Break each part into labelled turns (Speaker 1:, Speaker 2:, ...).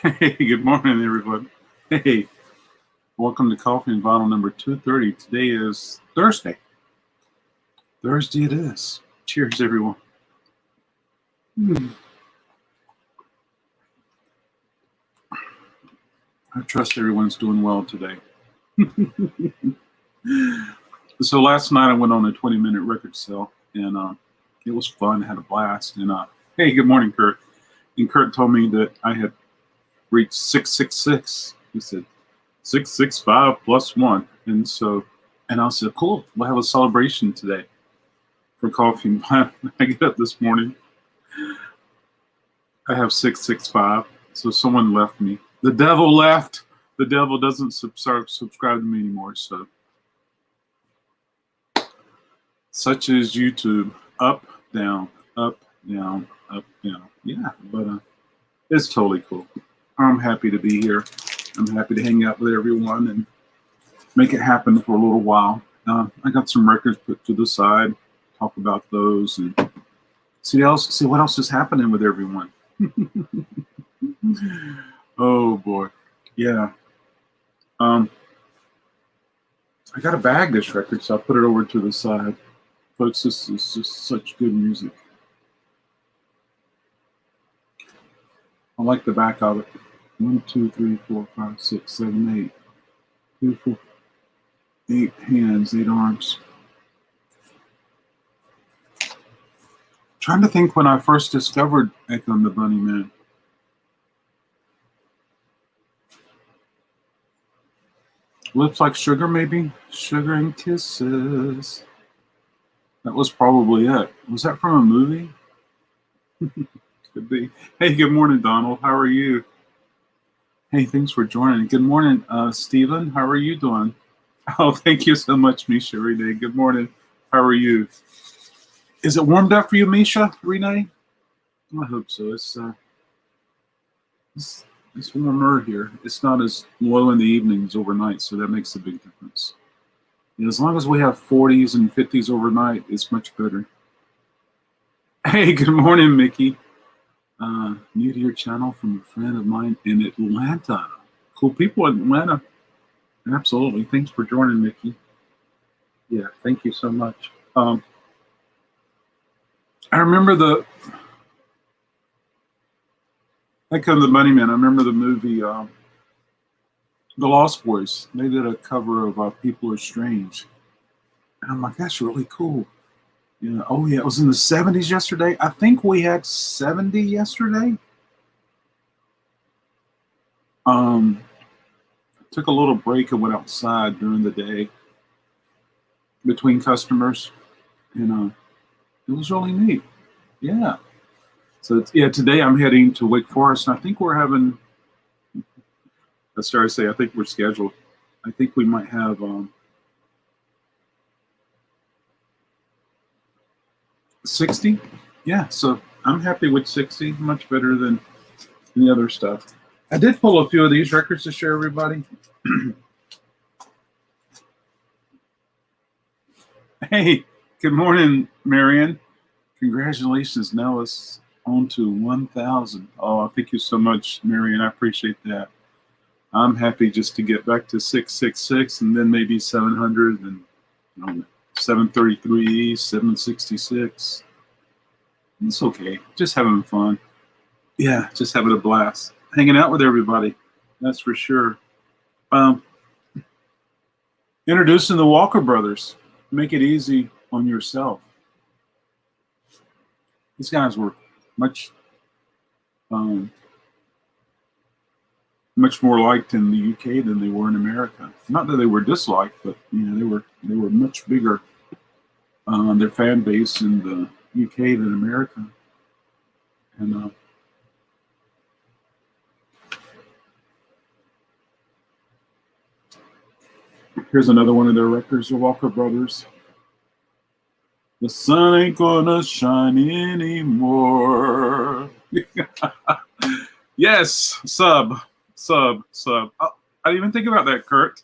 Speaker 1: Hey, good morning, everyone. Hey, welcome to Coffee and Vinyl number 230. Today is Thursday. Thursday it is. Cheers, everyone. I trust everyone's doing well today. So last night I went on a 20-minute record sale, and it was fun. I had a blast. And hey, good morning, Kurt. And Kurt told me that I had reached 666. He said 665 plus one. And I said, cool, we'll have a celebration today for Coffee and Vinyl. I get up this morning, I have 665. So someone left me. The devil left. The devil doesn't subscribe to me anymore. So such as YouTube, up, down, up, down, up, down. Yeah, but it's totally cool. I'm happy to be here. I'm happy to hang out with everyone and make it happen for a little while. I got some records put to the side, talk about those, and see what else is happening with everyone. Oh boy, yeah. I got to bag this record, so I put it over to the side. Folks, this is just such good music. I like the back of it. 1, 2, 3, 4, 5, 6, 7, 8. Beautiful. 8 hands, 8 arms. Trying to think when I first discovered Echo and the Bunnymen. Lips Like Sugar, maybe? Sugar and Kisses. That was probably it. Was that from a movie? Could be. Hey, good morning, Donald. How are you? Hey, thanks for joining. Good morning, Stephen. How are you doing? Oh, thank you so much, Misha Renee. Good morning. How are you? Is it warmed up for you, Misha Renee? I hope so. It's warmer here. It's not as low in the evenings overnight, so that makes a big difference. And as long as we have 40s and 50s overnight, it's much better. Hey, good morning, Mickey. New to your channel from a friend of mine in Atlanta. Cool people in Atlanta. Absolutely. Thanks for joining, Mickey. Yeah, thank you so much. I remember Echo and the Bunnymen. I remember the movie The Lost Boys. They did a cover of People Are Strange. And I'm like, that's really cool. You know, oh yeah, it was in the 70s yesterday. I think we had 70 yesterday. Took a little break and went outside during the day between customers, and it was really neat. Yeah. So today I'm heading to Wake Forest, and I think we're having. I started to say I think we're scheduled. I think we might have 60. Yeah. So I'm happy with 60. Much better than the other stuff. I did pull a few of these records to share everybody. Hey, good morning, Marion. Congratulations. Now it's on to 1,000. Oh, thank you so much, Marion. I appreciate that. I'm happy just to get back to 666 and then maybe 700 and 733, 766. It's okay. Just having fun. Yeah, just having a blast. Hanging out with everybody. That's for sure. Introducing the Walker Brothers. Make it easy on yourself. These guys were much more liked in the UK than they were in America. Not that they were disliked, but they were much bigger their fan base in the UK than America. And here's another one of their records, the Walker Brothers. The sun ain't gonna shine anymore. Yes, sub. Oh, I didn't even think about that, Kurt.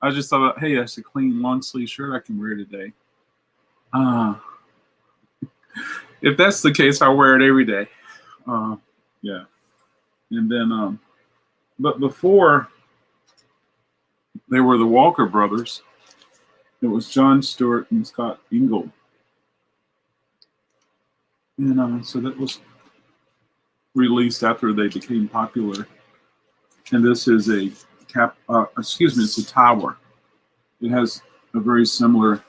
Speaker 1: I just thought, hey, that's a clean long sleeve shirt I can wear today. If that's the case, I'll wear it every day. Yeah. And then But before they were the Walker brothers, it was John Stewart and Scott Ingle. And so that was released after they became popular. And this is a it's a tower. It has a very similar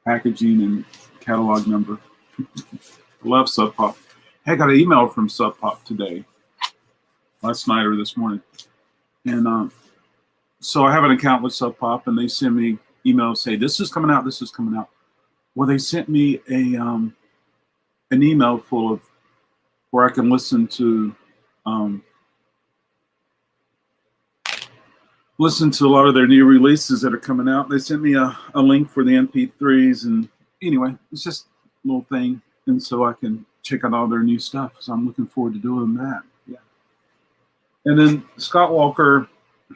Speaker 1: packaging and catalog number. I love Sub Pop. Hey, I got an email from Sub Pop today, last night or this morning. And so I have an account with Sub Pop, and they send me emails, say, this is coming out, this is coming out. Well, they sent me an email full of where I can listen to a lot of their new releases that are coming out. They sent me a link for the MP3s, and anyway, it's just a little thing, and so I can check out all their new stuff. So I'm looking forward to doing that. Yeah. And then Scott Walker, I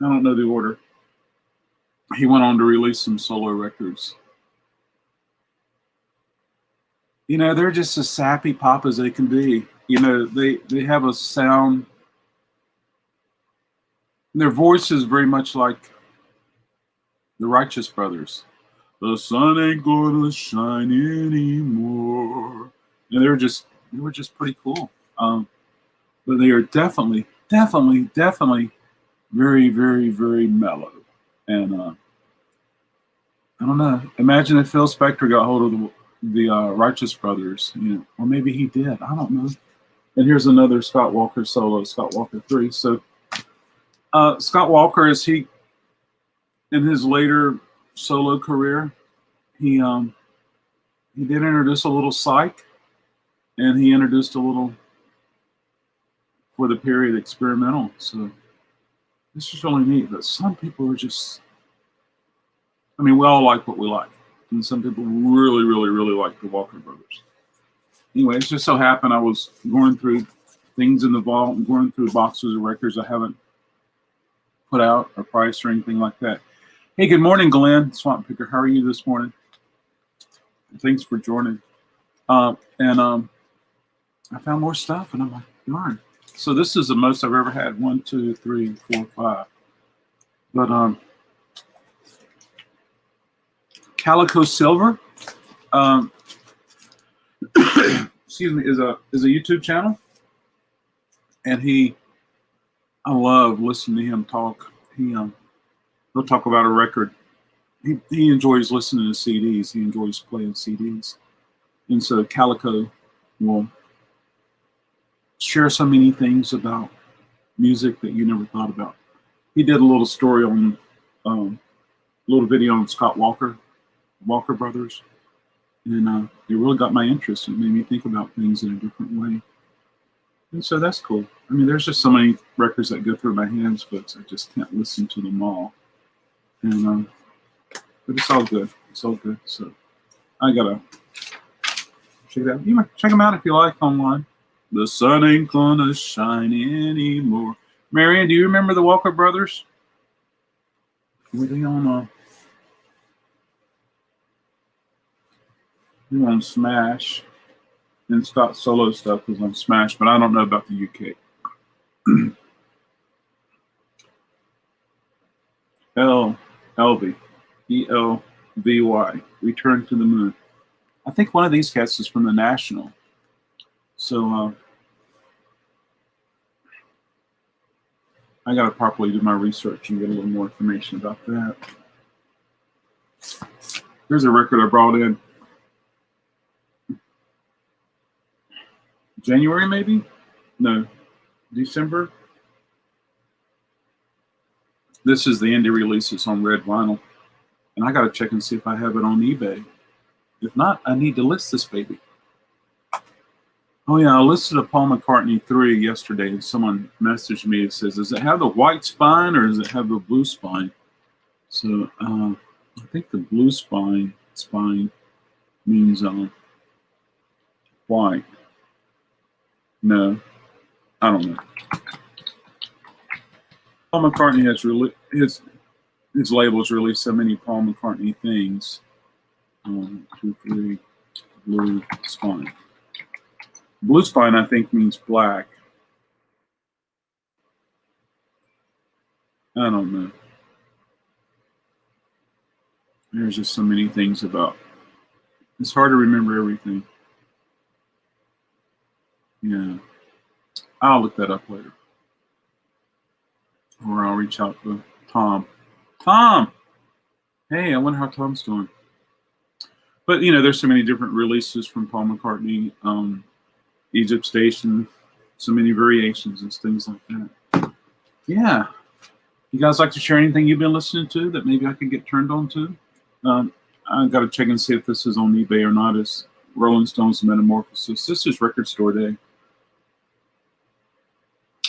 Speaker 1: don't know the order. He went on to release some solo records. You know, they're just as sappy pop as they can be. You know, they have a sound. Their voice is very much like the Righteous Brothers. The sun ain't gonna shine anymore. And they were just pretty cool. But they are definitely very, very, very mellow. And I don't know. Imagine if Phil Spector got hold of the Righteous Brothers, you know, or maybe he did. I don't know. And here's another Scott Walker solo, Scott Walker 3. So Scott Walker, in his later solo career, he did introduce a little psych, and he introduced a little for the period experimental. So this is really neat. But some people are just, I mean, we all like what we like, and some people really, really, really like the Walker Brothers. Anyway, it just so happened I was going through things in the vault and going through boxes of records I haven't put out or priced or anything like that. Hey, good morning, Glenn, Swamp Picker. How are you this morning? Thanks for joining. I found more stuff, and I'm like, darn. So this is the most I've ever had. 1, 2, 3, 4, 5. But Calico Silver, excuse me, is a YouTube channel, and I love listening to him talk. He'll talk about a record. He enjoys listening to CDs. He enjoys playing CDs, and so Calico will share so many things about music that you never thought about. He did a little story on, a little video on Scott Walker Brothers, and it really got my interest. It made me think about things in a different way. And so that's cool. I mean, there's just so many records that go through my hands, but I just can't listen to them all. And but it's all good. It's all good. So I gotta check it out. You might check them out if you like online. The sun ain't gonna shine anymore. Marianne, do you remember the Walker Brothers? Were they on Smash? And Scott's solo stuff was on Smash, but I don't know about the UK. ELVY, Return to the Moon. I think one of these cats is from the National. So I got to properly do my research and get a little more information about that. Here's a record I brought in January, maybe? No, December. This is the indie releases on red vinyl. And I got to check and see if I have it on eBay. If not, I need to list this baby. Oh yeah, I listed a Paul McCartney 3 yesterday, and someone messaged me and says, does it have the white spine or does it have the blue spine? So I think the blue spine means white. No, I don't know. Paul McCartney has his labels released so many Paul McCartney things. 1, 2, 3, blue spine. Blue spine, I think, means black. I don't know. There's just so many things about. It's hard to remember everything. Yeah. I'll look that up later. Or I'll reach out to Tom. Tom! Hey, I wonder how Tom's doing. But, there's so many different releases from Paul McCartney. Egypt Station, so many variations and things like that. Yeah. You guys like to share anything you've been listening to that maybe I could get turned on to? I've got to check and see if this is on eBay or not. It's Rolling Stones Metamorphosis. This is Record Store Day.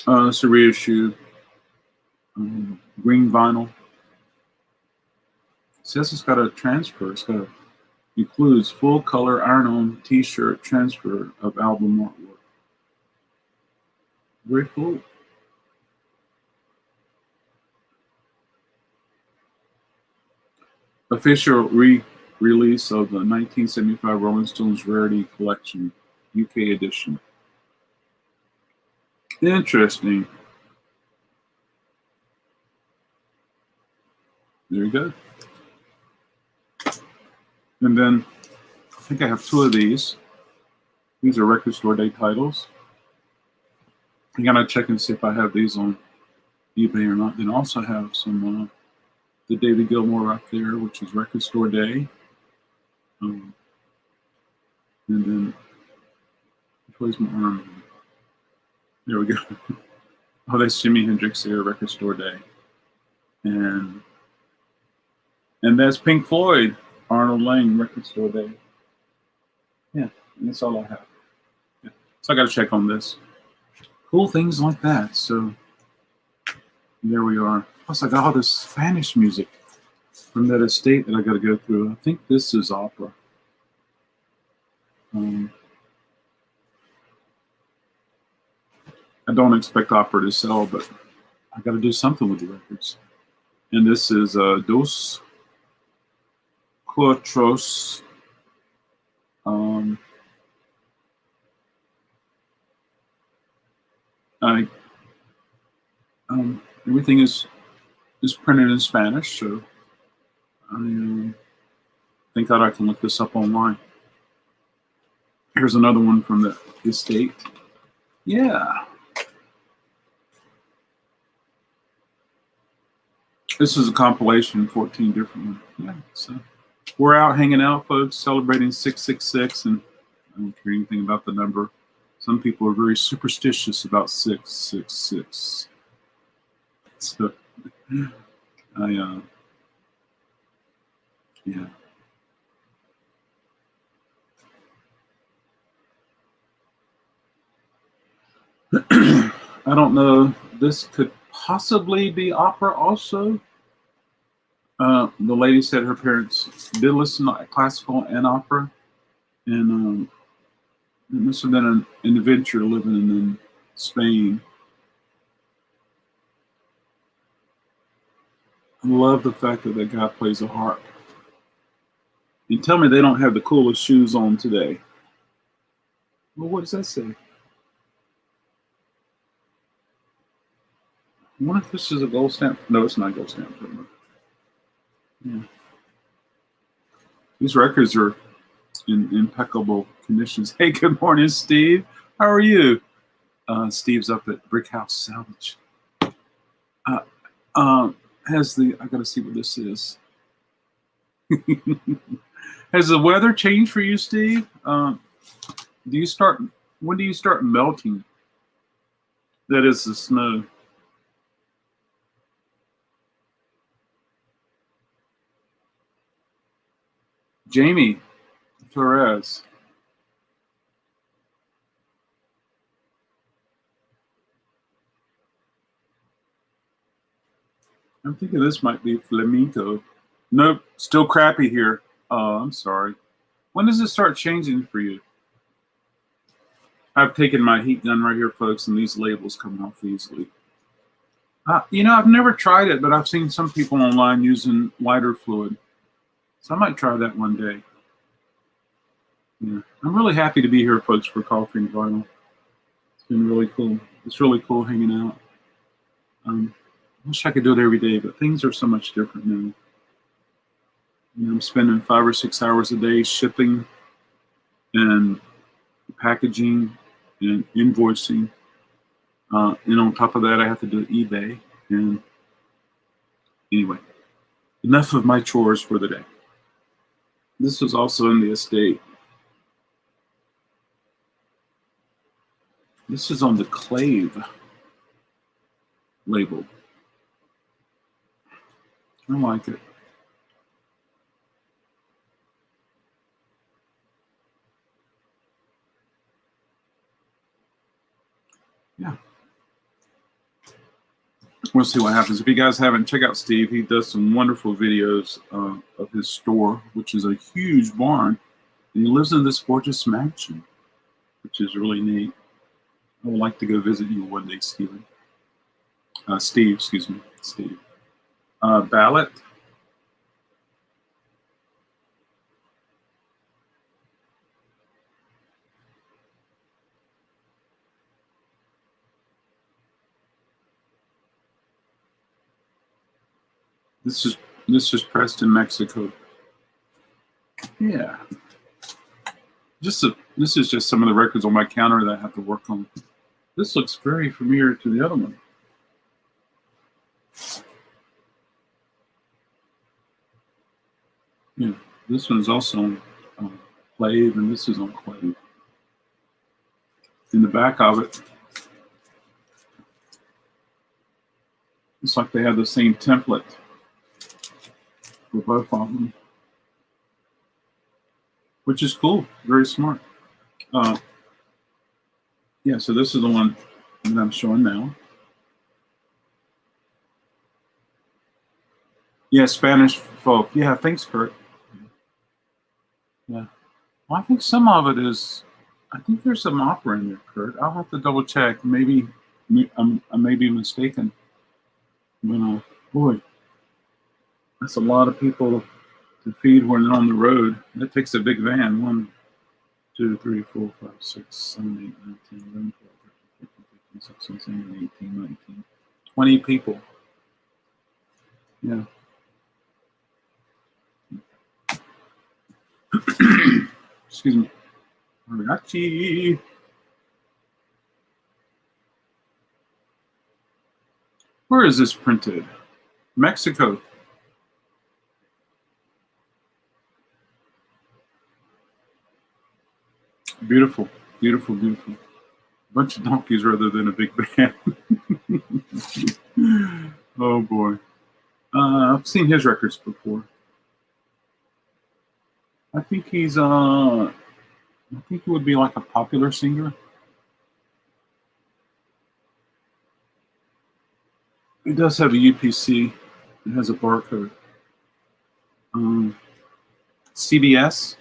Speaker 1: It's a reissue. Green vinyl. It says it's got a transfer. Includes full color iron-on T-shirt transfer of album artwork. Very cool. Official re-release of the 1975 Rolling Stones Rarity Collection, UK edition. Interesting. There you go. And then I think I have two of these. These are Record Store Day titles. I gotta check and see if I have these on eBay or not. Then I also have some the David Gilmour right there, which is Record Store Day. And then where's my arm? There we go. Oh, that's Jimi Hendrix here, Record Store Day. And that's Pink Floyd, Arnold Layne, Record Store Day. Yeah, and that's all I have. Yeah. So I got to check on this. Cool things like that. So there we are. Plus, I got all this Spanish music from that estate that I got to go through. I think this is opera. I don't expect opera to sell, but I got to do something with the records. And this is Dos Cuatros. Everything is printed in Spanish, so I think that I can look this up online. Here's another one from the estate. Yeah. This is a compilation, 14 different ones. Yeah, so we're out hanging out, folks, celebrating 666, and I don't care anything about the number. Some people are very superstitious about 666. So, yeah. I don't know. This could possibly be opera also. The lady said her parents did listen to classical and opera, and it must have been an adventure living in Spain. I love the fact that that guy plays a harp. You tell me they don't have the coolest shoes on today. Well, what does that say? I wonder if this is a gold stamp. No, it's not a gold stamp. Yeah. These records are in impeccable conditions. Hey, good morning, Steve. How are you? Steve's up at Brick House Salvage. I gotta see what this is. Has the weather changed for you, Steve? When do you start melting? That is the snow. Jamie Torres. I'm thinking this might be flamenco. Nope, still crappy here. Oh, I'm sorry. When does it start changing for you? I've taken my heat gun right here, folks, and these labels come off easily. I've never tried it, but I've seen some people online using lighter fluid. So I might try that one day. Yeah, I'm really happy to be here, folks, for Coffee and Vinyl. It's been really cool. It's really cool hanging out. wish I could do it every day, but things are so much different now. I'm spending 5 or 6 hours a day shipping and packaging and invoicing. And on top of that, I have to do eBay. And anyway, enough of my chores for the day. This was also in the estate. This is on the Clave label. I like it. Yeah. We'll see what happens. If you guys haven't, check out Steve. He does some wonderful videos of his store, which is a huge barn. And he lives in this gorgeous mansion, which is really neat. I would like to go visit you one day, Steve. Excuse me, Steve. Ballot. This is pressed in Mexico. Yeah. This is just some of the records on my counter that I have to work on. This looks very familiar to the other one. Yeah, this one's also on Clave, and this is on Clave. In the back of it, it's like they have the same template for both of them, which is cool. Very smart. Yeah, so this is the one that I'm showing now. Yeah, Spanish folk. Yeah, thanks, Kurt. Yeah. Well, I think some of it is, I think there's some opera in there, Kurt. I'll have to double check. Maybe I may be mistaken. But, boy, that's a lot of people to feed when they're on the road. That takes a big van. 1, 2, 3, 4, 5, 6, 7, 8, 9, 10, 11, 12, 13, 14, 15, 16, 17, 18, 19, 20 people. Yeah. Excuse me. Mariachi. Where is this printed? Mexico. Beautiful, beautiful, beautiful. A bunch of donkeys rather than a big band. Oh boy. I've seen his records before. I think he would be like a popular singer. He does have a UPC. It has a barcode. CBS.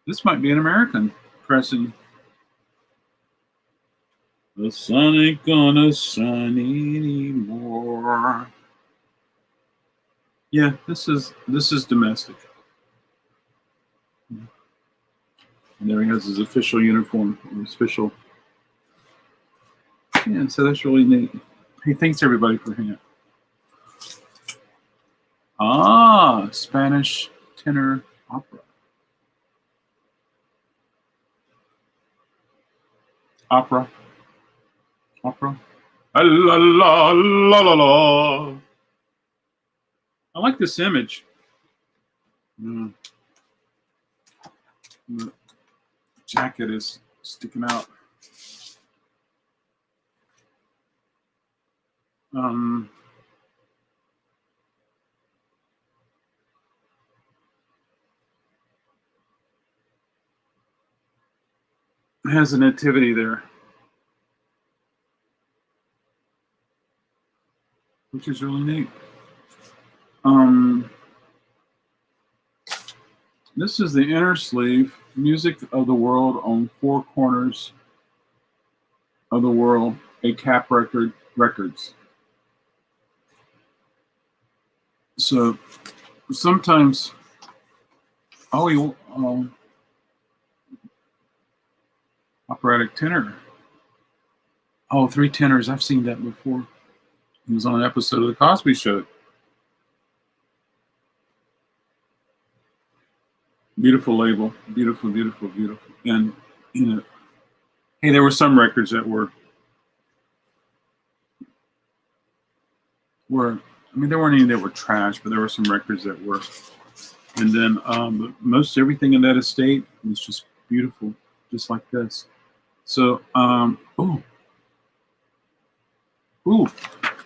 Speaker 1: This might be an American pressing. The sun ain't gonna shine anymore. Yeah, this is domestic. And there he has his official uniform, his official. Yeah, so that's really neat. Hey, thanks everybody for hanging out. Spanish tenor opera. Opera. La la la la la. I like this image. The jacket is sticking out. It has a nativity there, which is really neat. This is the inner sleeve, music of the world on 4 corners of the world, a cap records. So sometimes, I Operatic tenor. Oh, three tenors. I've seen that before. It was on an episode of The Cosby Show. Beautiful label. Beautiful, beautiful, beautiful. And, hey, there were some records that were, there weren't any that were trash, but there were some records that were. And then most everything in that estate was just beautiful, just like this. So,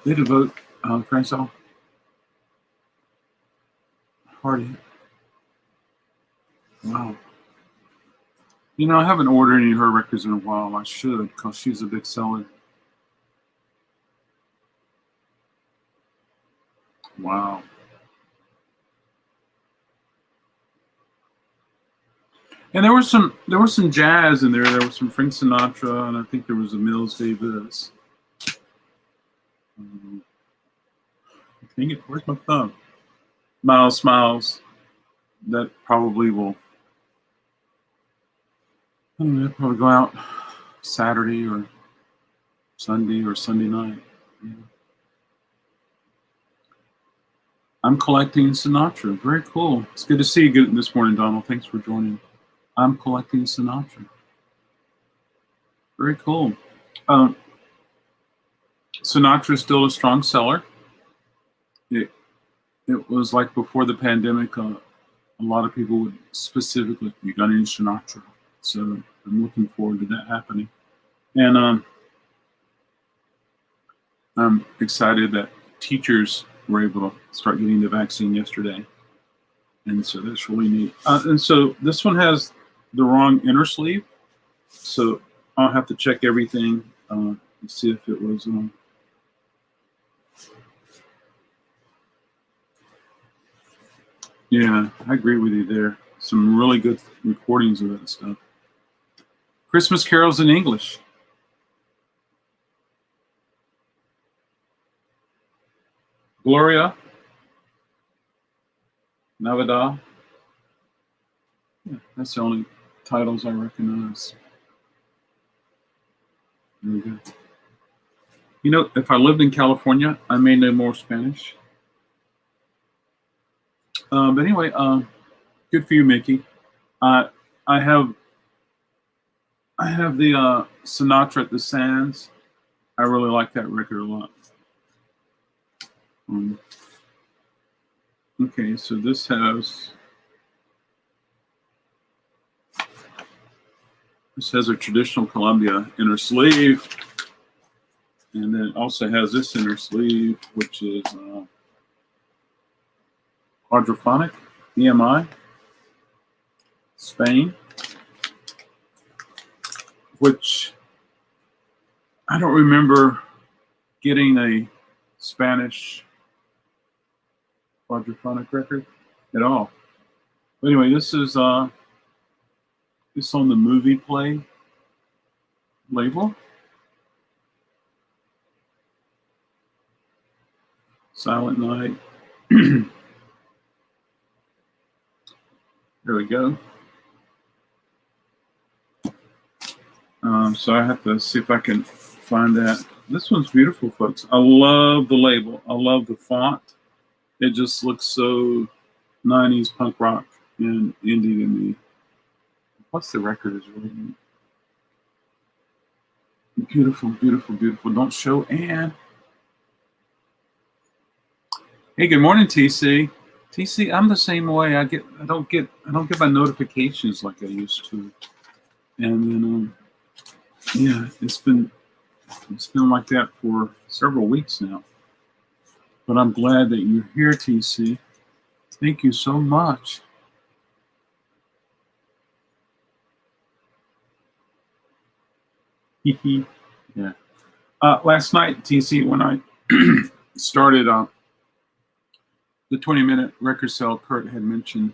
Speaker 1: they devote Francois Hardy. Wow. I haven't ordered any of her records in a while. I should, because she's a big seller. Wow. And there was some jazz in there. There was some Frank Sinatra, and I think there was a Miles Davis. Dang it, where's my thumb? Miles. That probably will. Probably go out Saturday or Sunday night. Yeah. I'm collecting Sinatra. Very cool. It's good to see you this morning, Donald. Thanks for joining. I'm collecting Sinatra. Very cool. Sinatra is still a strong seller. It was like before the pandemic, a lot of people would specifically, you got any Sinatra? So I'm looking forward to that happening. And I'm excited that teachers were able to start getting the vaccine yesterday. And so that's really neat. And so this one has the wrong inner sleeve. So I'll have to check everything and see if it was. Yeah, I agree with you there. Some really good recordings of that stuff. Christmas carols in English. Gloria. Navidad. Yeah, that's the only titles I recognize. Very good. If I lived in California, I may know more Spanish. But anyway, good for you, Mickey. I have the Sinatra at the Sands. I really like that record a lot. Okay, so this has a traditional Columbia inner sleeve, and then it also has this inner sleeve, which is quadraphonic, EMI, Spain, which I don't remember getting a Spanish quadraphonic record at all. But anyway, this is it's on the Movie Play label. Silent Night. There we go. So I have to see if I can find that. This one's beautiful, folks. I love the label. I love the font. It just looks so 90s punk rock and indie to me. Plus the record is really neat. Beautiful, beautiful, beautiful. Don't show Anne. Hey, good morning, TC. TC, I'm the same way. I don't get my notifications like I used to. And then yeah, it's been like that for several weeks now. But I'm glad that you're here, TC. Thank you so much. Yeah. Last night, TC, when I started the 20-minute record sale, Kurt had mentioned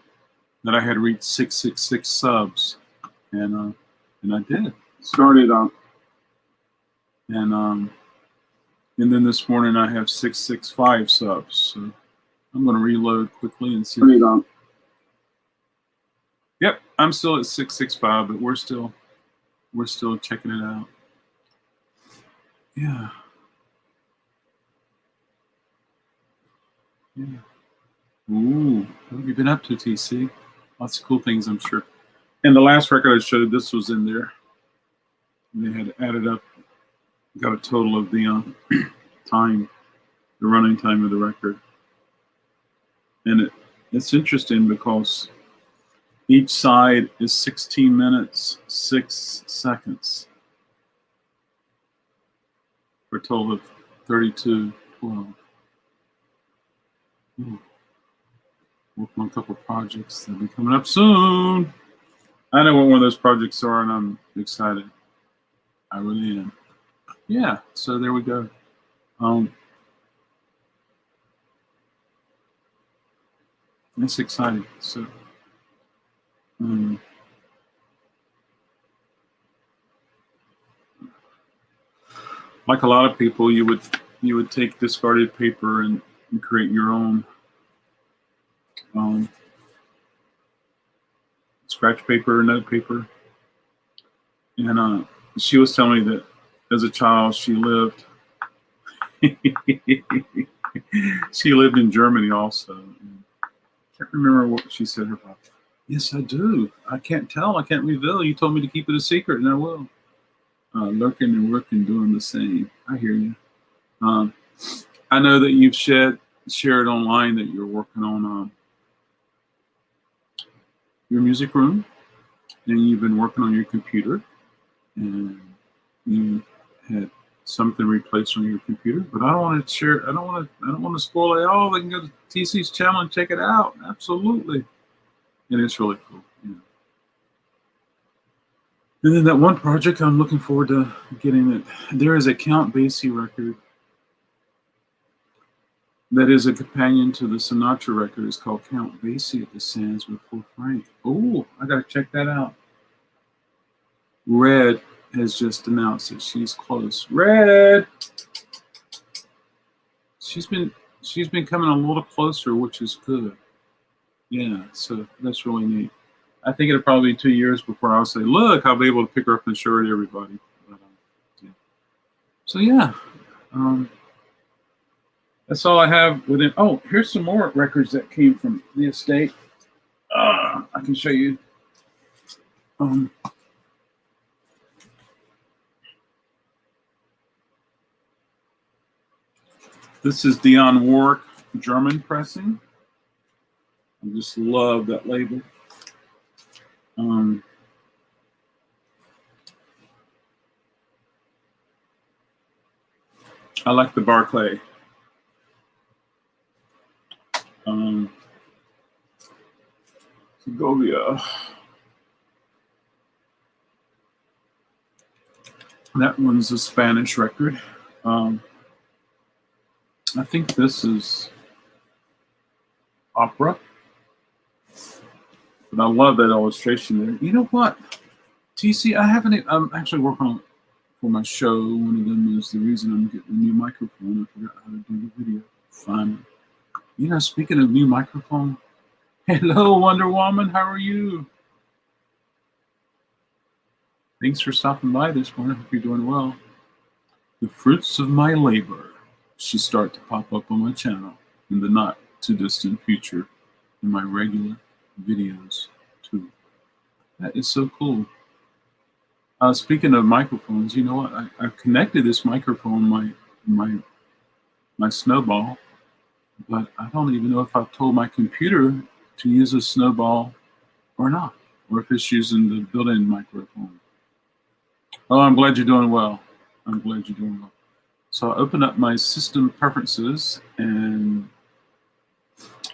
Speaker 1: that I had reached 666 subs, and I did. Started and then this morning I have 665 subs. So I'm going to reload quickly and see. Yep, I'm still at 665, but we're still we're still checking it out. Yeah. Yeah. Ooh, what have you been up to, TC? Lots of cool things, I'm sure. And the last record I showed, this was in there. They had added up, got a total of the time, the running time of the record. And it's interesting because each side is 16 minutes, 6 seconds, for a total of 32:12. Ooh. Working on a couple projects that'll be coming up soon. I know what one of those projects are, and I'm excited. I really am. Yeah, so there we go. It's exciting. So, like a lot of people, you would take discarded paper and create your own scratch paper, note paper. And she was telling me that as a child, she lived she lived in Germany also. I can't remember what she said about. Yes, I do. I can't tell. I can't reveal. You told me to keep it a secret, and I will. Lurking and working, doing the same. I hear you. I know that you've shared online that you're working on your music room, and you've been working on your computer, and you had something replaced on your computer. But I don't want to share. I don't want to spoil it. Oh, they can go to TC's channel and check it out. Absolutely, and it's really cool. Yeah. And then that one project, I'm looking forward to getting it. There is a Count Basie record that is a companion to the Sinatra record. It's called Count Basie at the Sands with Full Frank. Oh, I gotta check that out. Red has just announced that she's close. Red, she's been coming a little closer, which is good. Yeah, so that's really neat. I think it'll probably be 2 years before I'll say, look, I'll be able to pick her up and show her to everybody. But, yeah. So yeah, that's all I have within. Oh, here's some more records that came from the estate. I can show you. This is Dionne Warwick German pressing. I just love that label. I like the Barclay. Segovia. That one's a Spanish record. I think this is opera. But I love that illustration there. You know what? TC, I'm actually working on for my show. One of them is the reason I'm getting a new microphone. I forgot how to do the video. Finally. You know, speaking of new microphone, hello, Wonder Woman. How are you? Thanks for stopping by this morning. Hope you're doing well. The fruits of my labor should start to pop up on my channel in the not too distant future in my regular videos too. That is so cool. Speaking of microphones, you know what? I've connected this microphone, my Snowball, but I don't even know if I've told my computer to use a Snowball or not, or if it's using the built-in microphone. Oh, I'm glad you're doing well. I'm glad you're doing well. So I open up my system preferences and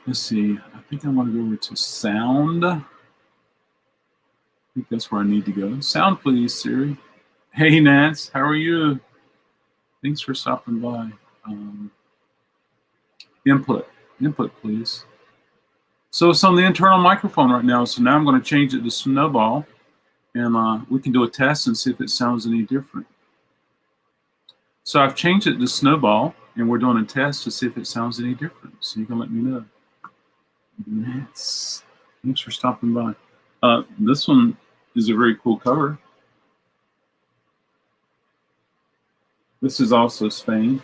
Speaker 1: let's see. I think I want to go over to sound. I think that's where I need to go. Sound, please, Siri. Hey, Nance, how are you? Thanks for stopping by. Input, please. So it's on the internal microphone right now. So now I'm going to change it to Snowball, and we can do a test and see if it sounds any different. So I've changed it to Snowball, and we're doing a test to see if it sounds any different. So you can let me know. Thanks for stopping by. This one is a very cool cover. This is also Spain.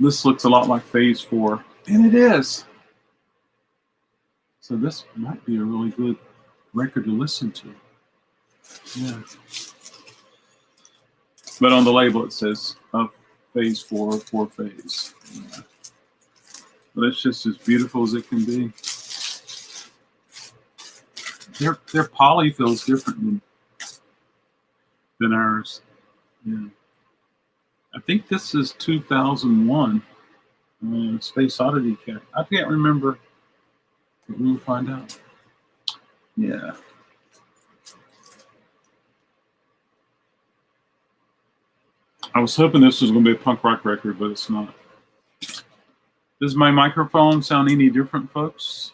Speaker 1: This looks a lot like Phase 4, and it is. So this might be a really good record to listen to. Yeah. But on the label it says Phase 4, 4 phase. Yeah. But it's just as beautiful as it can be. Their poly feels different than ours. Yeah. I think this is 2001 Space Oddity Cat. I can't remember, but we'll find out. Yeah. I was hoping this was going to be a punk rock record, but it's not. Does my microphone sound any different, folks?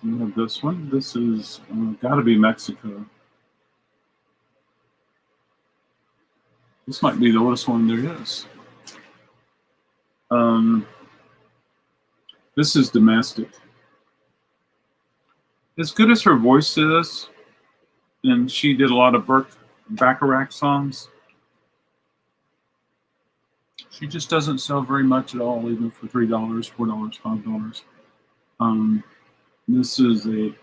Speaker 1: We have this one. This is got to be Mexico. This might be the oldest one there is. This is domestic. As good as her voice is, and she did a lot of Bacharach songs, she just doesn't sell very much at all, even for $3, $4, $5. This is a,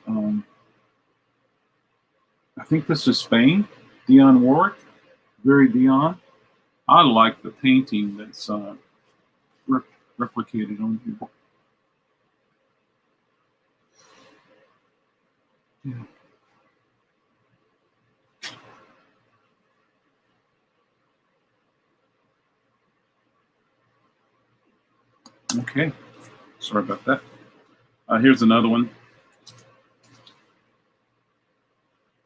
Speaker 1: I think this is Spain, Dionne Warwick, very Dionne. I like the painting that's replicated on here. Yeah. Okay, sorry about that. Here's another one.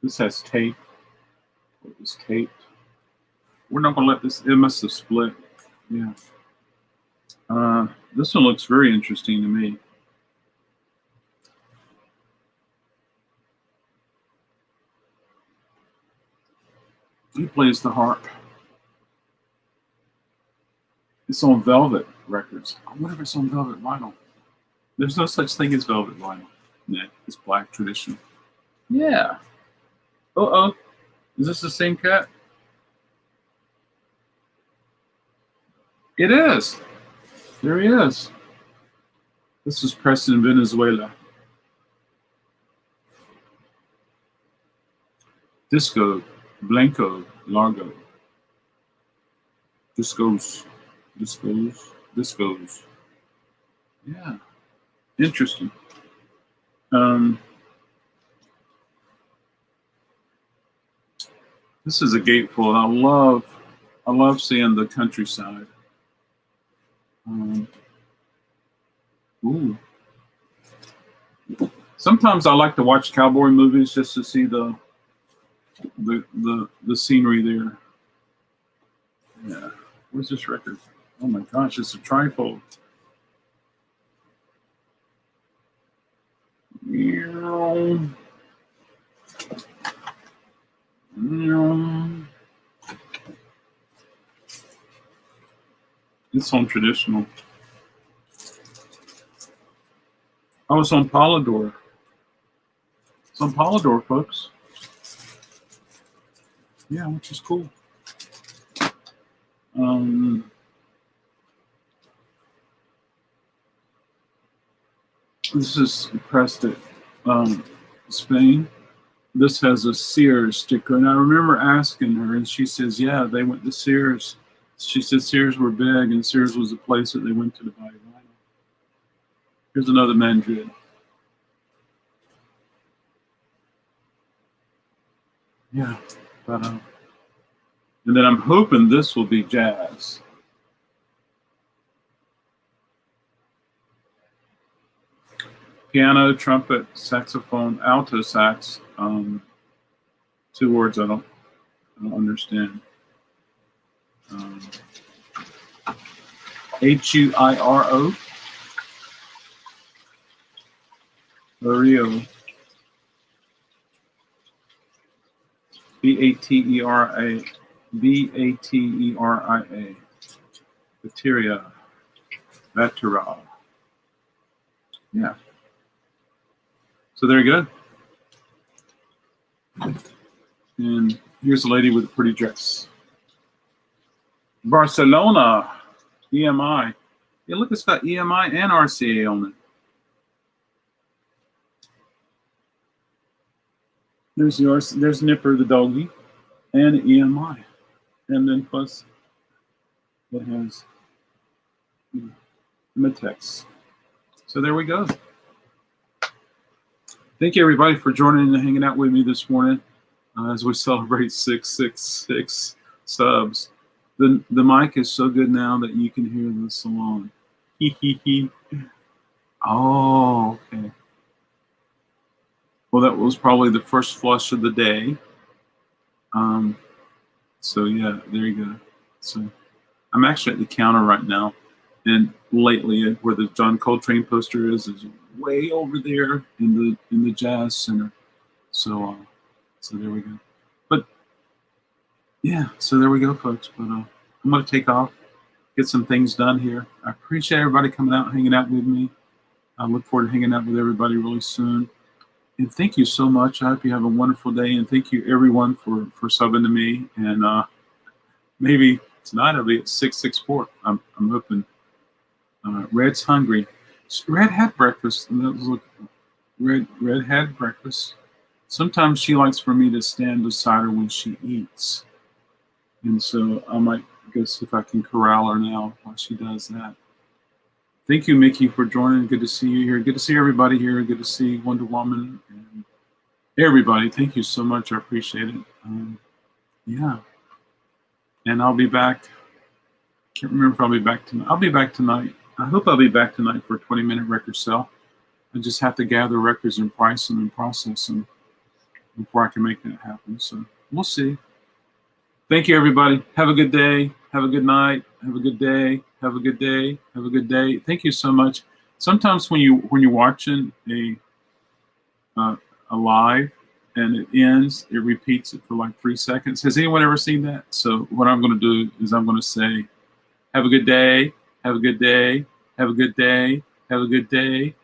Speaker 1: This has tape. It was taped. We're not going to let this, it must have split. Yeah. This one looks very interesting to me. He plays the harp. It's on Velvet Records. I wonder if it's on Velvet Vinyl. There's no such thing as Velvet Vinyl. Yeah, it's black tradition. Yeah. Uh-oh. Is this the same cat? It is. There he is. This is pressed in Venezuela. Disco, Blanco, Largo. Discos. Yeah. Interesting. This is a gatefold. I love seeing the countryside. Ooh. Sometimes I like to watch cowboy movies just to see the scenery there. Yeah. Where's this record? Oh my gosh, it's a trifold. It's on traditional. Oh, it's on Polydor. It's on Polydor, folks. Yeah, which is cool. This is pressed at Spain. This has a Sears sticker, and I remember asking her, and she says, "Yeah, they went to Sears." She said Sears were big, and Sears was a place that they went to buy vinyl. Here's another Madrid. Yeah, but and then I'm hoping this will be jazz. Piano, trumpet, saxophone, alto sax. 2 words I don't understand. Huiro. Barrio. Bateria. Bateria. Bateria. Batera. Yeah. So there you go. And here's a lady with a pretty dress. Barcelona, EMI. Yeah, look, it's got EMI and RCA on it. There's Nipper the doggy and EMI. And then plus it has Matex. So there we go. Thank you, everybody, for joining and hanging out with me this morning as we celebrate 666 subs. The mic is so good now that you can hear the salon. Oh, okay. Well, that was probably the first flush of the day. So yeah, there you go. So I'm actually at the counter right now, and lately where the John Coltrane poster is way over there in the Jazz Center. So there we go. But yeah, so there we go, folks. But I'm gonna take off, get some things done here. I appreciate everybody coming out, hanging out with me. I look forward to hanging out with everybody really soon. And thank you so much. I hope you have a wonderful day. And thank you, everyone, for subbing to me. And maybe tonight I'll be at 664. I'm hoping. Red's hungry. Red had breakfast. Look, Red had breakfast. Sometimes she likes for me to stand beside her when she eats. And so I might go see if I can corral her now while she does that. Thank you, Mickey, for joining. Good to see you here. Good to see everybody here. Good to see Wonder Woman and everybody. Thank you so much. I appreciate it. Yeah. And I'll be back. Can't remember if I'll be back tonight. I'll be back tonight. I hope I'll be back tonight for a 20-minute record sale. I just have to gather records and price them and process them before I can make that happen. So we'll see. Thank you, everybody. Have a good day. Have a good night. Have a good day. Have a good day. Have a good day. Thank you so much. Sometimes when you're watching a live and it ends, it repeats it for like 3 seconds. Has anyone ever seen that? So what I'm going to do is I'm going to say, have a good day. Have a good day. Have a good day. Have a good day.